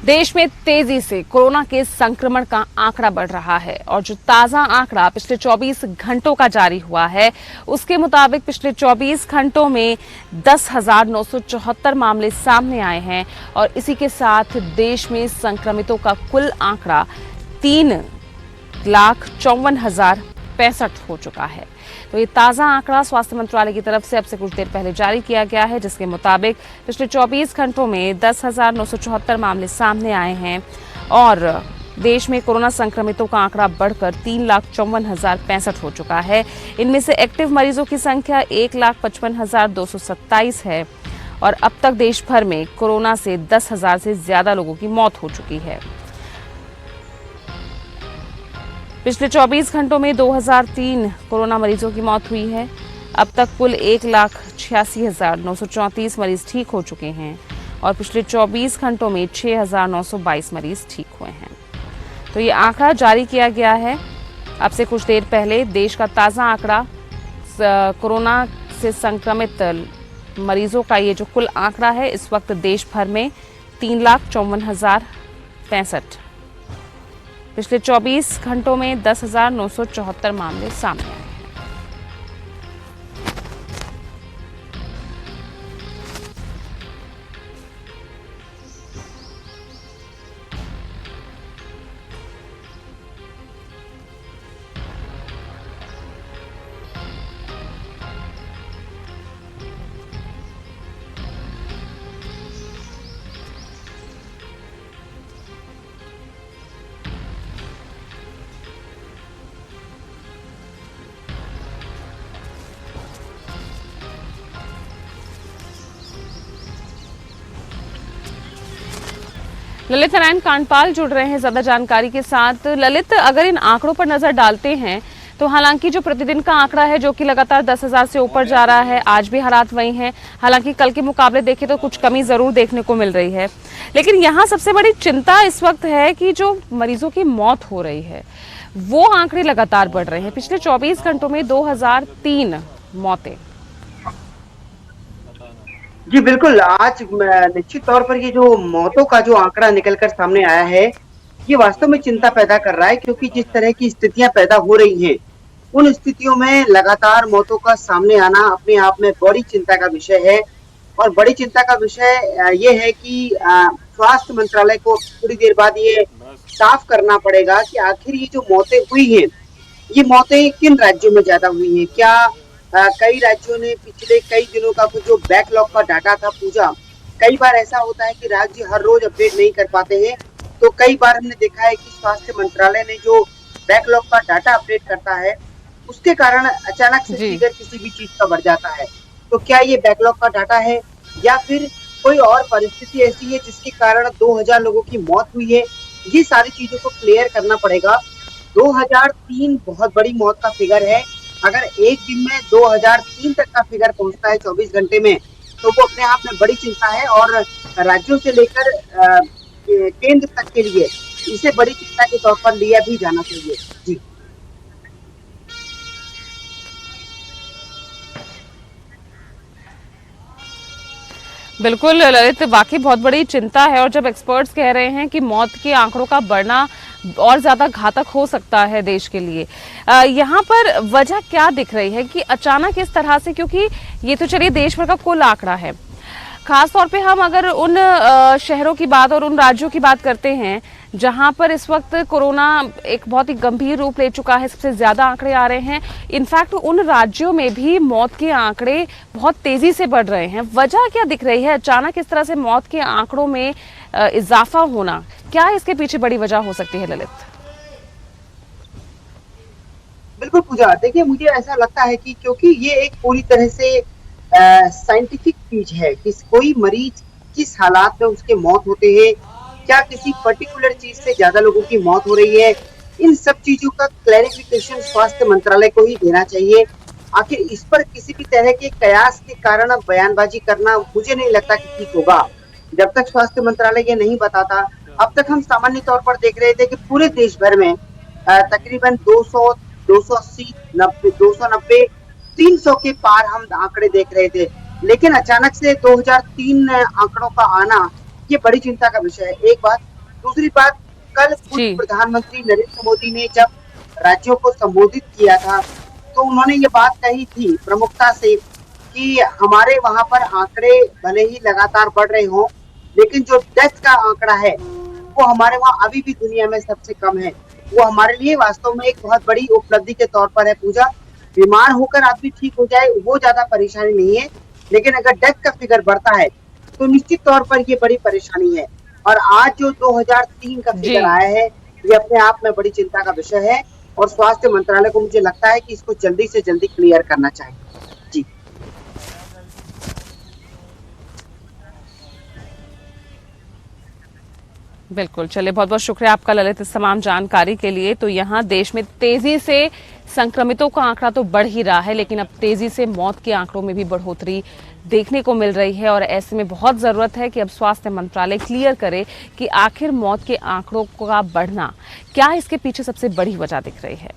देश में तेजी से कोरोना के संक्रमण का आंकड़ा बढ़ रहा है और जो ताजा आंकड़ा पिछले 24 घंटों का जारी हुआ है उसके मुताबिक पिछले 24 घंटों में 10,974 मामले सामने आए हैं और इसी के साथ देश में संक्रमितों का कुल आंकड़ा 3,54,065 हो चुका है। तो ये ताजा आंकड़ा स्वास्थ्य मंत्रालय की तरफ से अब से कुछ देर पहले जारी किया गया है, जिसके मुताबिक पिछले 24 घंटों में 10,974 मामले सामने आए हैं और देश में कोरोना संक्रमितों का आंकड़ा बढ़कर 3,54,065 हो चुका है। इनमें से एक्टिव मरीजों की संख्या 1,55,227 है और अब तक देश भर में कोरोना से 10,000 से ज्यादा लोगों की मौत हो चुकी है। पिछले 24 घंटों में 2003 कोरोना मरीजों की मौत हुई है। अब तक कुल 1,86,934 मरीज ठीक हो चुके हैं और पिछले 24 घंटों में 6,922 मरीज ठीक हुए हैं। तो ये आंकड़ा जारी किया गया है अब से कुछ देर पहले। देश का ताज़ा आंकड़ा कोरोना से संक्रमित मरीजों का ये जो कुल आंकड़ा है इस वक्त देश भर में 3,54,065। पिछले 24 घंटों में 10,974 मामले सामने आए हैं। ललित नारायण कांडपाल जुड़ रहे हैं ज्यादा जानकारी के साथ। ललित, अगर इन आंकड़ों पर नजर डालते हैं तो हालांकि जो प्रतिदिन का आंकड़ा है जो कि लगातार 10,000 से ऊपर जा रहा है, आज भी हालात वही हैं। हालांकि कल के मुकाबले देखें तो कुछ कमी जरूर देखने को मिल रही है, लेकिन यहाँ सबसे बड़ी चिंता इस वक्त है कि जो मरीजों की मौत हो रही है वो आंकड़े लगातार बढ़ रहे हैं। पिछले 24 घंटों में 2003 मौतें। जी बिल्कुल। आज निश्चित तौर पर ये जो मौतों का जो आंकड़ा निकलकर सामने आया है ये वास्तव में चिंता पैदा कर रहा है, क्योंकि जिस तरह की स्थितियां पैदा हो रही हैं उन स्थितियों में लगातार मौतों का सामने आना अपने आप में बड़ी चिंता का विषय है। और बड़ी चिंता का विषय ये है कि स्वास्थ्य मंत्रालय को थोड़ी देर बाद ये साफ करना पड़ेगा कि आखिर ये जो मौतें हुई हैं ये मौतें किन राज्यों में ज्यादा हुई हैं। क्या कई राज्यों ने पिछले कई दिनों का जो बैकलॉग का डाटा था पूजा, कई बार ऐसा होता है कि राज्य हर रोज अपडेट नहीं कर पाते हैं, तो कई बार हमने देखा है कि स्वास्थ्य मंत्रालय ने जो बैकलॉग का डाटा अपडेट करता है उसके कारण अचानक से फिगर किसी भी चीज का बढ़ जाता है। तो क्या ये बैकलॉग का डाटा है या फिर कोई और परिस्थिति ऐसी है जिसके कारण 2,000 लोगों की मौत हुई है? ये सारी चीजों को क्लियर करना पड़ेगा। 2003 बहुत बड़ी मौत का फिगर है। अगर एक दिन में 2003 तक का फिगर पहुंचता है 24 घंटे में तो वो अपने आप में बड़ी चिंता है और राज्यों से लेकर केंद्र तक के लिए इसे बड़ी चिंता के तौर पर लिया भी जाना चाहिए। जी बिल्कुल ललित, वाकई बहुत बड़ी चिंता है और जब एक्सपर्ट्स कह रहे हैं कि मौत के आंकड़ों का बढ़ना और ज्यादा घातक हो सकता है देश के लिए, यहाँ पर वजह क्या दिख रही है कि अचानक इस तरह से, क्योंकि ये तो चलिए देश भर का कुल आंकड़ा है, खास तौर पे हम अगर उन शहरों की बात और उन राज्यों की बात करते हैं जहां पर इस वक्त कोरोना एक बहुत ही गंभीर रूप ले चुका है, सबसे ज्यादा आंकड़े आ रहे हैं। इनफैक्ट उन राज्यों में भी मौत के आंकड़े बहुत तेजी से बढ़ रहे हैं। वजह क्या दिख रही है अचानक इस तरह से मौत के आंकड़ों में इजाफा होना? क्या इसके पीछे बड़ी वजह हो सकती है ललित? बिल्कुल पूजा, देखिए मुझे ऐसा लगता है कि क्योंकि ये एक पूरी तरह से साइंटिफिक चीज है कि कोई मरीज किस हालात में उसके मौत होते हैं, क्या किसी पर्टिकुलर चीज से ज्यादा लोगों की मौत हो रही है, इन सब चीजों का क्लैरिफिकेशन स्वास्थ्य मंत्रालय को ही देना चाहिए। आखिर इस पर किसी भी तरह के कयास के कारण अब बयानबाजी करना मुझे नहीं लगता कि ठीक होगा। जब तक स्वास्थ्य मंत्रालय ये नहीं बताता, अब तक हम सामान्य तौर पर देख रहे थे कि पूरे देश भर में तकरीबन 200, 280, 90, 290, 300 के पार हम आंकड़े देख रहे थे। लेकिन अचानक से 2003 आंकड़ों का आना ये बड़ी चिंता का विषय है, एक बात। दूसरी बात, कल खुद जी। प्रधानमंत्री नरेंद्र मोदी ने जब राज्यों को संबोधित किया था, तो उन्होंने ये बात कही थी प्रमुखता से कि हमारे वहां पर आंकड़े भले ही लगातार बढ़ रहे हों, लेकिन जो डेथ का आंकड़ा है, वो हमारे वहाँ अभी भी दुनिया में सबसे कम है। वो हमारे लिए वास्तव में एक बहुत बड़ी उपलब्धि के तौर पर है पूजा। बीमार होकर आदमी ठीक हो जाए, वो ज्यादा परेशानी नहीं है, लेकिन अगर डेथ का फिगर बढ़ता है, तो निश्चित तौर पर ये बड़ी परेशानी है। और आज जो 2003 का जी। फिगर आया है, ये अपने आप में बड़ी चिंता का विषय है और स्वास्थ्य मंत्रालय को मुझे लगता है कि इसको जल्दी से जल्दी क्लियर करना चाहिए। जी। बिल्कुल, चलिए बहुत बहुत शुक्रिया आपका ललित इस तमाम जानकारी के लिए। तो यहाँ देश में तेजी से संक्रमितों का आंकड़ा तो बढ़ ही रहा है, लेकिन अब तेजी से मौत के आंकड़ों में भी बढ़ोतरी देखने को मिल रही है और ऐसे में बहुत जरूरत है कि अब स्वास्थ्य मंत्रालय क्लियर करे कि आखिर मौत के आंकड़ों का बढ़ना क्या इसके पीछे सबसे बड़ी वजह दिख रही है।